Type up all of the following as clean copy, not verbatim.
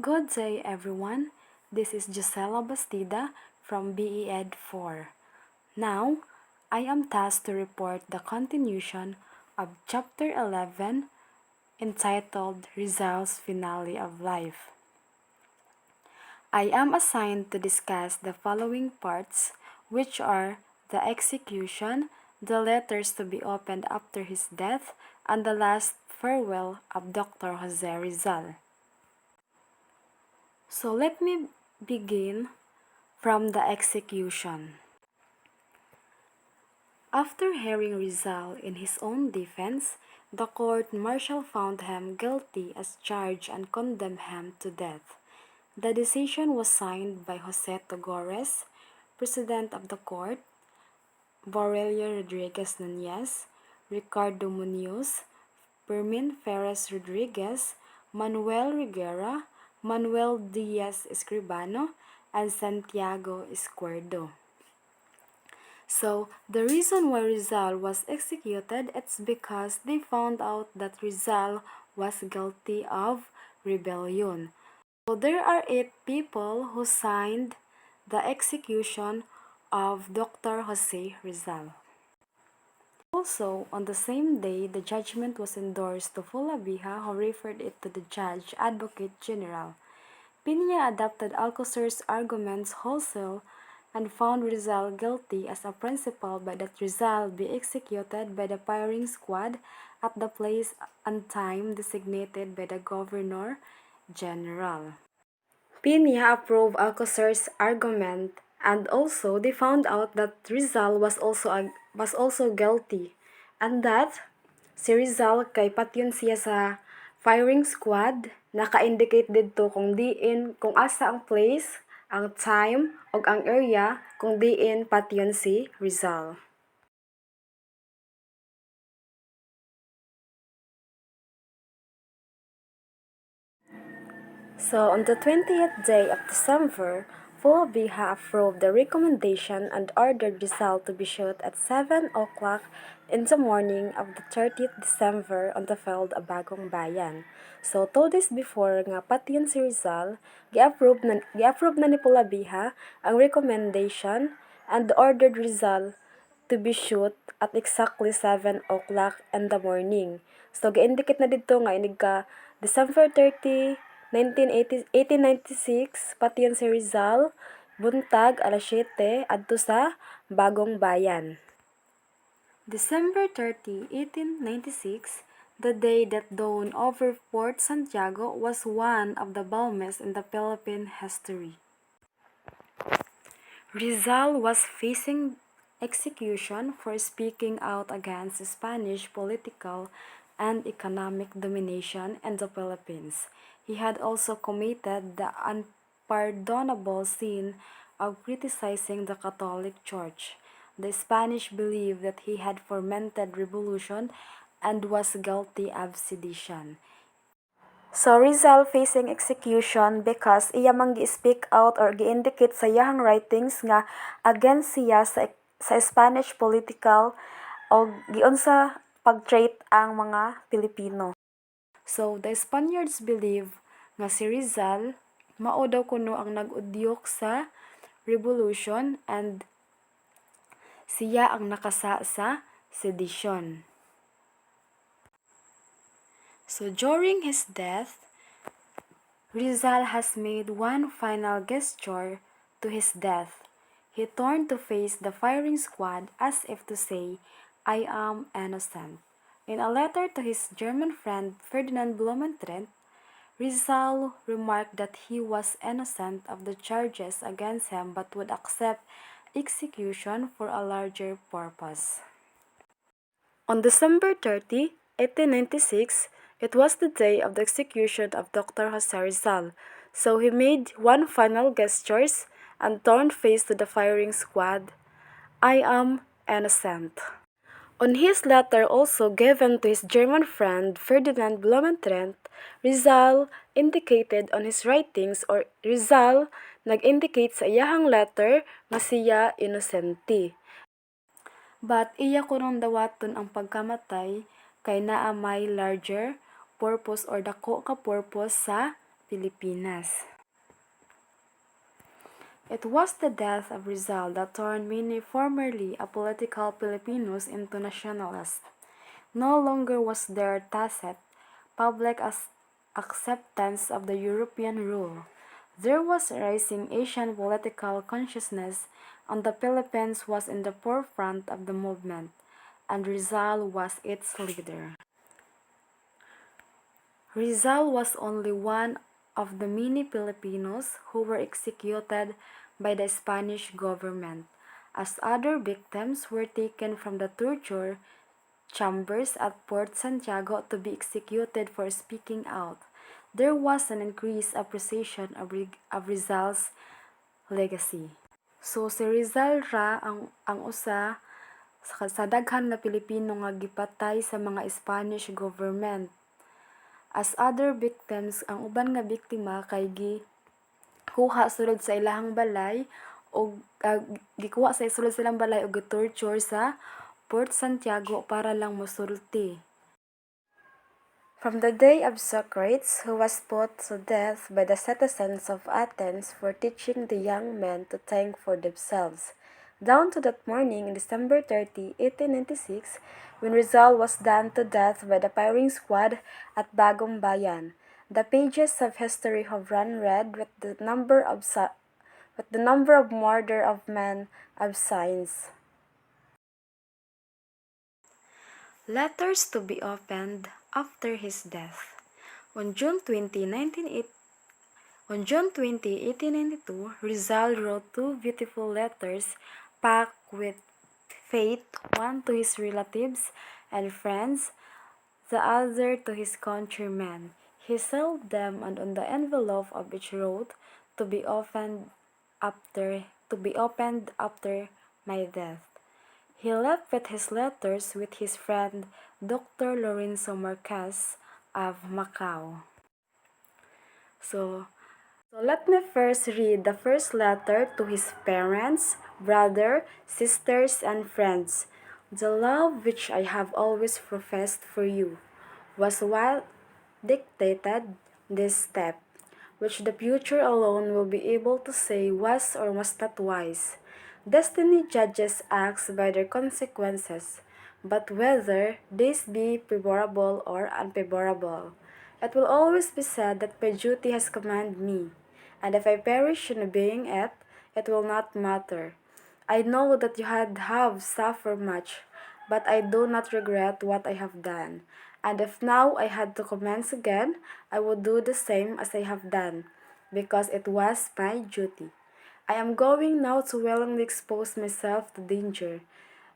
Good day, everyone. This is Jocelle Labastida from BE Ed 4. Now, I am tasked to report the continuation of Chapter 11 entitled Rizal's Finale of Life. I am assigned to discuss the following parts, which are the execution, the letters to be opened after his death, and the last farewell of Dr. Jose Rizal. So let me begin from the execution. After hearing Rizal in his own defense, the court-martial found him guilty as charged and condemned him to death. The decision was signed by Jose Togores, President of the Court, Borelio Rodriguez Nunez, Ricardo Munoz, Fermin Perez Rodriguez, Manuel Riguera, Manuel Diaz Escribano, and Santiago Izquierdo. So, the reason why Rizal was executed, it's because they found out that Rizal was guilty of rebellion. So, there are 8 people who signed the execution of Dr. Jose Rizal. Also, on the same day, the judgment was endorsed to Fulabija, who referred it to the Judge Advocate General. Piña adopted Alcocer's arguments wholesale and found Rizal guilty as a principal, but that Rizal be executed by the firing squad at the place and time designated by the Governor General. Piña approved Alcocer's argument, and also they found out that Rizal was also guilty, and that si Rizal kay patyon siya sa firing squad, naka-indicate didto kung asa ang place, ang time, ug ang area kung diin patyon si Rizal. So, on the 20th day of December, Fulabija approved the recommendation and ordered Rizal to be shot at 7 o'clock in the morning of the 30th December on the field of Bagong Bayan. So, 2 days before nga patyon si Rizal, gi-approve na ni Fulabija ang recommendation and ordered Rizal to be shot at exactly 7 o'clock in the morning. So, gi-indicate na dito nga inig ka December 30, 1896, patyon si Rizal, buntag alas 7 adto sa Bagong Bayan. December 30, 1896, the day that dawned over Fort Santiago, was one of the balmiest in the Philippine history. Rizal was facing execution for speaking out against Spanish political and economic domination in the Philippines. He had also committed the unpardonable sin of criticizing the Catholic Church. The Spanish believed that he had fomented revolution and was guilty of sedition. So Rizal facing execution because iya man gi-speak out or gi-indicate sa iyahang writings nga against siya sa Spanish political o giunsa pag-treat ang mga Pilipino. So the Spaniards believe nga si Rizal mao daw kuno ang nag-udyok sa revolution and siya ang nakasa sa sedition. So during his death, Rizal has made one final gesture to his death. He turned to face the firing squad as if to say, "I am innocent." In a letter to his German friend Ferdinand Blumentritt, Rizal remarked that he was innocent of the charges against him but would accept execution for a larger purpose. On December 30, 1896, it was the day of the execution of Dr. Jose Rizal, so he made one final gestures and turned face to the firing squad. "I am innocent." On his letter also given to his German friend Ferdinand Blumentritt, Rizal indicated on his writings or Rizal nag-indicate sa iyahang letter nga siya inosente. But iya kunong dawaton ang pagkamatay kay naa may larger purpose or dako ka purpose sa Pilipinas. It was the death of Rizal that turned many formerly apolitical Filipinos into nationalists. No longer was there tacit, public acceptance of the European rule. There was a rising Asian political consciousness, and the Philippines was in the forefront of the movement, and Rizal was its leader. Rizal was only one of the many Filipinos who were executed by the Spanish government, as other victims were taken from the torture chambers at Port Santiago to be executed for speaking out. There was an increased appreciation of Rizal's legacy. So si Rizal ra ang usa sa daghan nga Pilipino nga gipatay sa mga Spanish government. As other victims, ang uban nga biktima kay gikuha sulod sa ilahang balay o gikuha sa sulod sa ilang balay o gitorture sa Port Santiago para lang mosulti. From the day of Socrates, who was put to death by the citizens of Athens for teaching the young men to think for themselves, down to that morning in December 30, 1896, when Rizal was done to death by the firing squad at Bagong Bayan. The pages of history have run red with the number of murder of men of science. Letters to be opened after his death. On June 20, 1892, Rizal wrote two beautiful letters packed with faith, one to his relatives and friends, the other to his countrymen. He sealed them, and on the envelope of each wrote, to be opened after my death. He left with his letters with his friend Dr. Lorenzo Marquez of Macau. So let me first read the first letter to his parents, brother, sisters, and friends. The love which I have always professed for you was what dictated this step, which the future alone will be able to say was or was not wise. Destiny judges acts by their consequences, but whether these be favorable or unfavorable, it will always be said that my duty has commanded me, and if I perish in obeying it, it will not matter. I know that you have suffered much, but I do not regret what I have done. And if now I had to commence again, I would do the same as I have done, because it was my duty. I am going now to willingly expose myself to danger,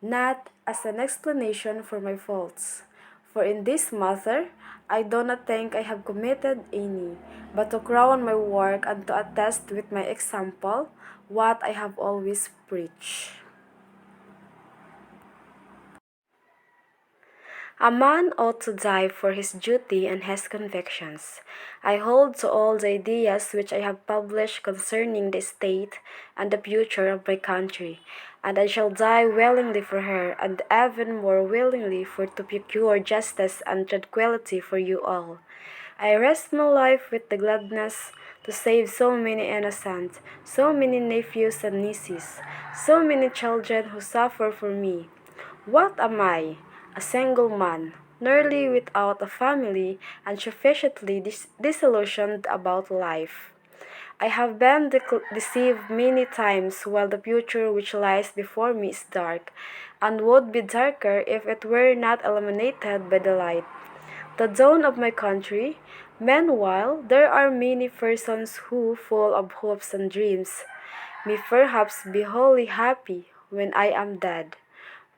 not as an explanation for my faults. For in this matter, I do not think I have committed any, but to crown my work and to attest with my example what I have always preached. A man ought to die for his duty and his convictions. I hold to all the ideas which I have published concerning the state and the future of my country, and I shall die willingly for her, and even more willingly for to procure justice and tranquillity for you all. I risk my life with the gladness to save so many innocent, so many nephews and nieces, so many children who suffer for me. What am I? A single man, nearly without a family and sufficiently disillusioned about life. I have been deceived many times, while the future which lies before me is dark, and would be darker if it were not illuminated by the light. The dawn of my country. Meanwhile, there are many persons who, full of hopes and dreams, may perhaps be wholly happy when I am dead.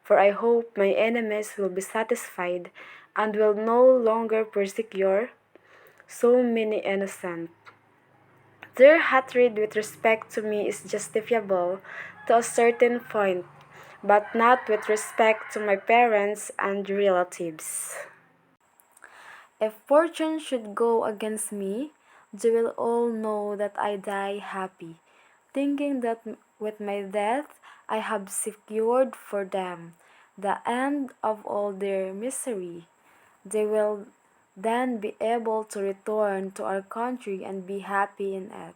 For I hope my enemies will be satisfied and will no longer persecute so many innocent. Their hatred with respect to me is justifiable to a certain point, but not with respect to my parents and relatives. If fortune should go against me, they will all know that I die happy, thinking that with my death I have secured for them the end of all their misery. They will then be able to return to our country and be happy in it.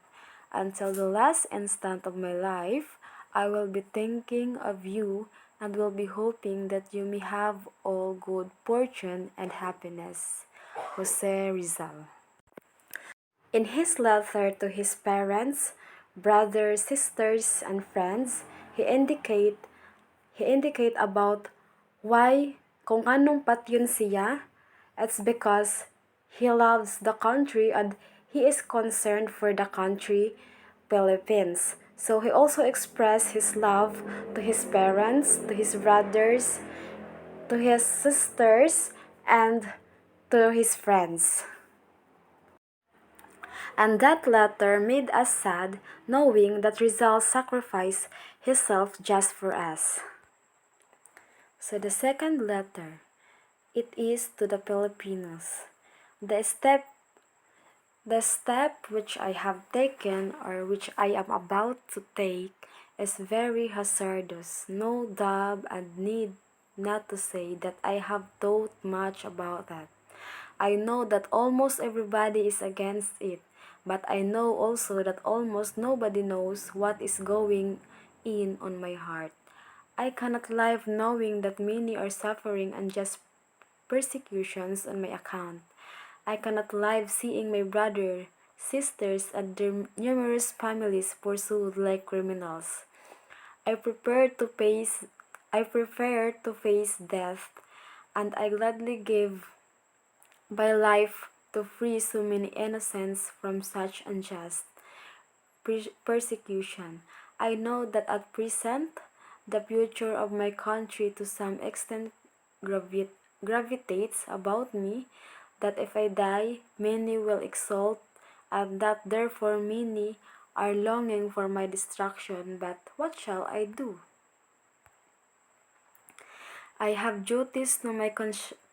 Until the last instant of my life, I will be thinking of you and will be hoping that you may have all good fortune and happiness. Jose Rizal. In his letter to his parents, brothers, sisters, and friends, he indicate about why kung anong patyon siya. It's because he loves the country and he is concerned for the country, Philippines. So he also expressed his love to his parents, to his brothers, to his sisters, and to his friends. And that letter made us sad, knowing that Rizal sacrificed himself just for us. So the second letter, it is to the Filipinos. The step the step which I have taken or which I am about to take is very hazardous. No doubt and need not to say that I have thought much about that. I know that almost everybody is against it, but I know also that almost nobody knows what is going on my heart. I cannot live knowing that many are suffering unjust persecutions on my account. I cannot live seeing my brother, sisters, and their numerous families pursued like criminals. I prefer to face I prefer to face death, and I gladly give my life to free so many innocents from such unjust persecution. I know that at present, the future of my country to some extent gravitates about me, that if I die, many will exult, and that therefore many are longing for my destruction. But what shall I do? I have duties to my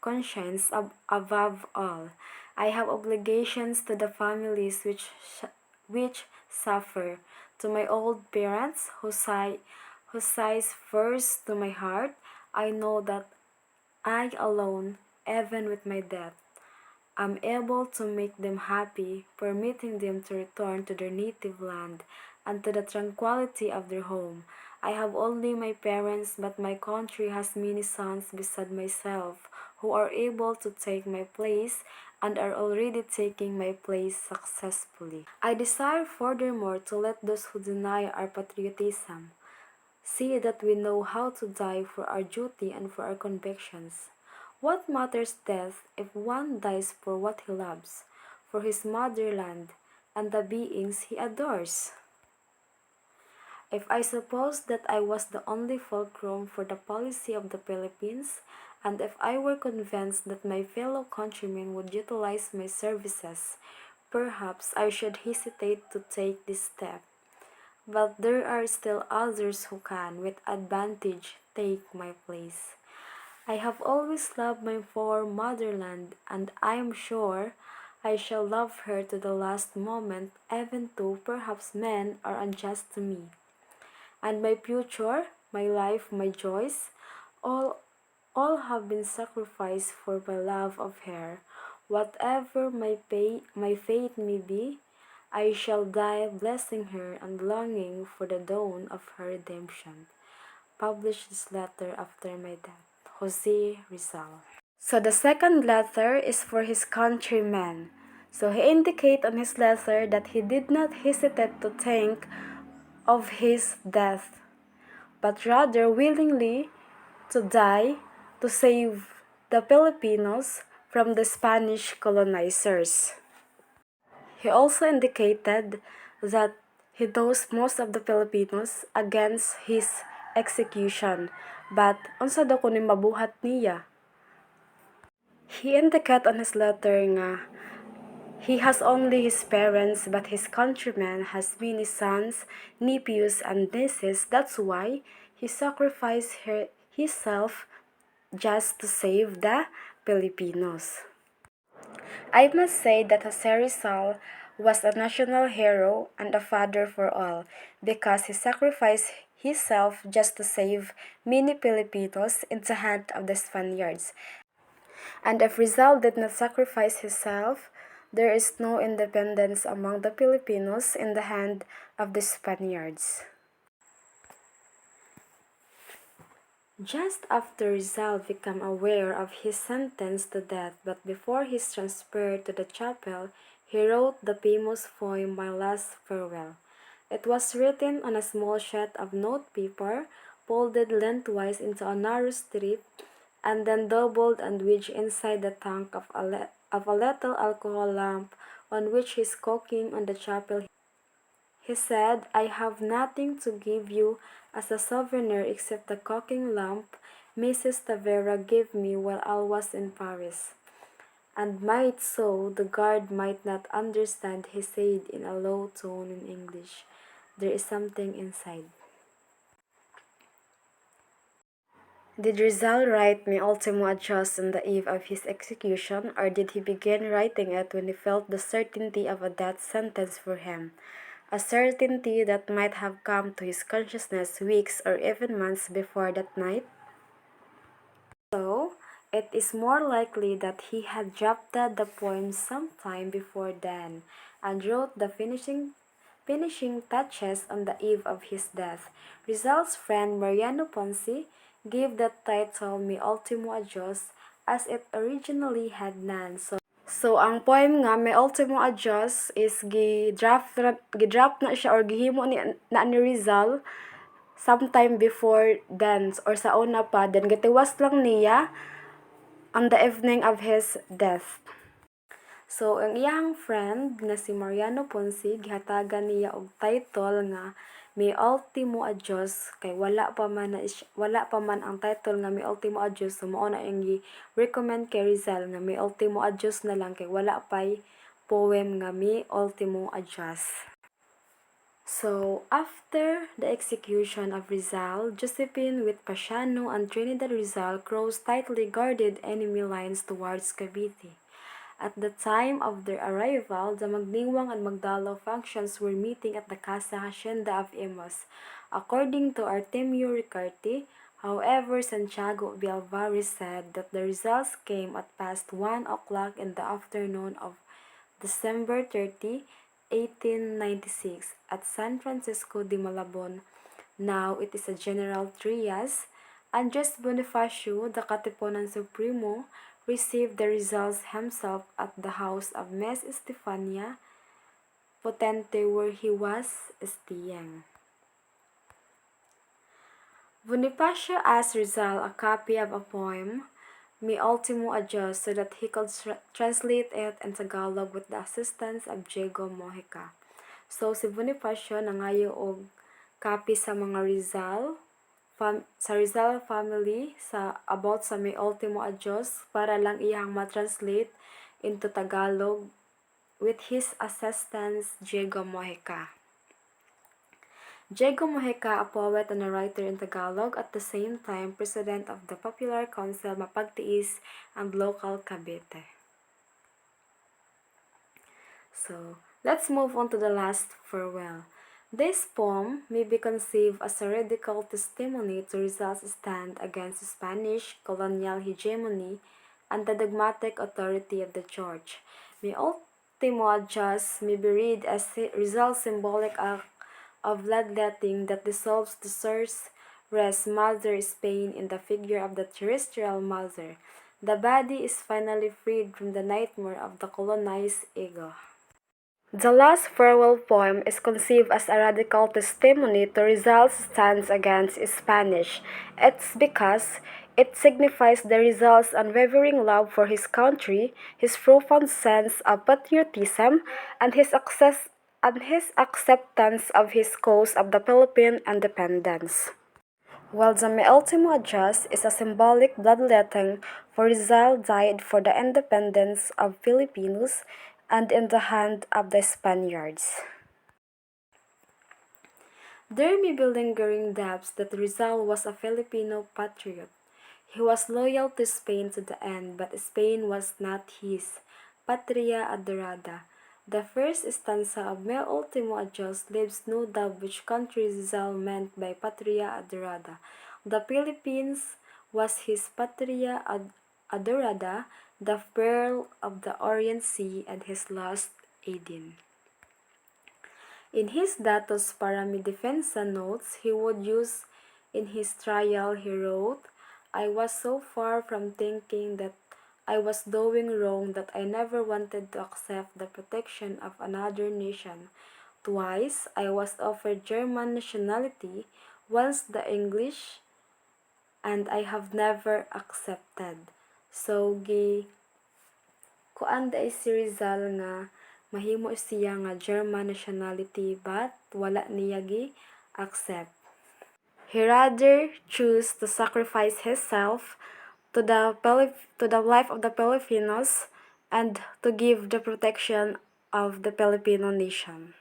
conscience above all. I have obligations to the families which suffer, to my old parents who sighs first to my heart. I know that I alone, even with my death, am able to make them happy, permitting them to return to their native land and to the tranquility of their home. I have only my parents, but my country has many sons beside myself who are able to take my place and are already taking my place successfully. I desire furthermore to let those who deny our patriotism see that we know how to die for our duty and for our convictions. What matters death if one dies for what he loves, for his motherland and the beings he adores? If I suppose that I was the only fulcrum for the policy of the Philippines, and if I were convinced that my fellow countrymen would utilize my services, perhaps I should hesitate to take this step. But there are still others who can, with advantage, take my place. I have always loved my poor motherland, and I am sure I shall love her to the last moment, even though perhaps men are unjust to me. And my future, my life, my joys, all all have been sacrificed for my love of her. Whatever my fate may be, I shall die blessing her and longing for the dawn of her redemption. Publish this letter after my death. Jose Rizal. So the second letter is for his countrymen. So he indicated on his letter that he did not hesitate to think of his death, but rather willingly to die to save the Filipinos from the Spanish colonizers. He also indicated that he knows most of the Filipinos against his execution, but unsa daw kuning mabuhat niya? He indicated on his letter nga he has only his parents, but his countrymen has many sons, nephews, and nieces. That's why he sacrificed himself just to save the Filipinos. I must say that Jose Rizal was a national hero and a father for all, because he sacrificed himself just to save many Filipinos in the hand of the Spaniards. And if Rizal did not sacrifice himself, there is no independence among the Filipinos in the hand of the Spaniards. Just after Rizal became aware of his sentence to death, but before his transfer to the chapel, he wrote the famous poem My Last Farewell. It was written on a small sheet of notepaper, folded lengthwise into a narrow strip, and then doubled and wedged inside the tank of a little alcohol lamp on which his cooking on the chapel. He said, I have nothing to give you as a souvenir except the cooking lamp Mrs. Tavera gave me while I was in Paris. And might so the guard might not understand, he said in a low tone in English. There is something inside. Did Rizal write Me Ultimo Adios on the eve of his execution, or did he begin writing it when he felt the certainty of a death sentence for him? A certainty that might have come to his consciousness weeks or even months before that night? So, it is more likely that he had drafted the poem sometime before then and wrote the finishing touches on the eve of his death. Rizal's friend Mariano Ponce gave the title Mi Ultimo Adios as it originally had none. So ang poem nga Mi Ultimo Adios is gidraft na siya or gihimo ni Rizal sometime before then or sa una pa, then gitiwas lang niya on the evening of his death. So, ang iyang friend nga si Mariano Ponce, gihatagan niya og title nga Mi Ultimo Adios kay wala pa man ang title nga Mi Ultimo Adios, so mao na ang gi-recommend kay Rizal nga Mi Ultimo Adios na lang kay wala pay poem nga Mi Ultimo Adios. So, after the execution of Rizal, Josephine with Pasiano and Trinidad Rizal crossed tightly guarded enemy lines towards Cavite. At the time of their arrival, the Magdingwang and Magdalo factions were meeting at the Casa Hacienda of Imus. According to Artemio Ricarte, however, Santiago B. Alvarez said that the results came at past 1 o'clock in the afternoon of December 30, 1896, at San Francisco de Malabon. Now it is a General Trias. Andres Bonifacio, the Katipunan Supremo, received the results himself at the house of Miss Estefania Potente, where he was staying. Bonifacio asked Rizal a copy of a poem, Mi Ultimo Adios, so that he could translate it in Tagalog with the assistance of Diego Mojica. So si Bonifacio nangayo og copy sa mga Rizal family about sa Mi Ultimo Adios para lang iyang ma-translate into Tagalog with his assistant Diego Mojica. Diego Mojica, a poet and a writer in Tagalog, at the same time president of the Popular Council Mapagtiis and local Cavite. So, let's move on to the last farewell. This poem may be conceived as a radical testimony to Rizal's stand against Spanish colonial hegemony and the dogmatic authority of the Church. Mi Ultimo Adios may be read as Rizal's symbolic act of bloodletting that dissolves the source mother Spain in the figure of the terrestrial mother. The body is finally freed from the nightmare of the colonized ego. The last farewell poem is conceived as a radical testimony to Rizal's stance against Spanish. It's because it signifies the Rizal's unwavering love for his country, his profound sense of patriotism, and his acceptance of his cause of the Philippine independence. While the Mi Ultimo Adios is a symbolic bloodletting, for Rizal died for the independence of Filipinos and in the hand of the Spaniards. There may be lingering doubts that Rizal was a Filipino patriot. He was loyal to Spain to the end, but Spain was not his. Patria adorada. The first stanza of Mi Ultimo Adios leaves no doubt which country Rizal meant by Patria adorada. The Philippines was his Patria Adorada, the Pearl of the Orient Sea, and his lost Aden. In his Datos para mi defensa notes he would use in his trial, he wrote, "I was so far from thinking that I was doing wrong that I never wanted to accept the protection of another nation. Twice I was offered German nationality, once the English, and I have never accepted." So, kuan day si Rizal nga mahimo siya nga German nationality but wala niya gi accept. He rather choose to sacrifice himself to the life of the Filipinos and to give the protection of the Filipino nation.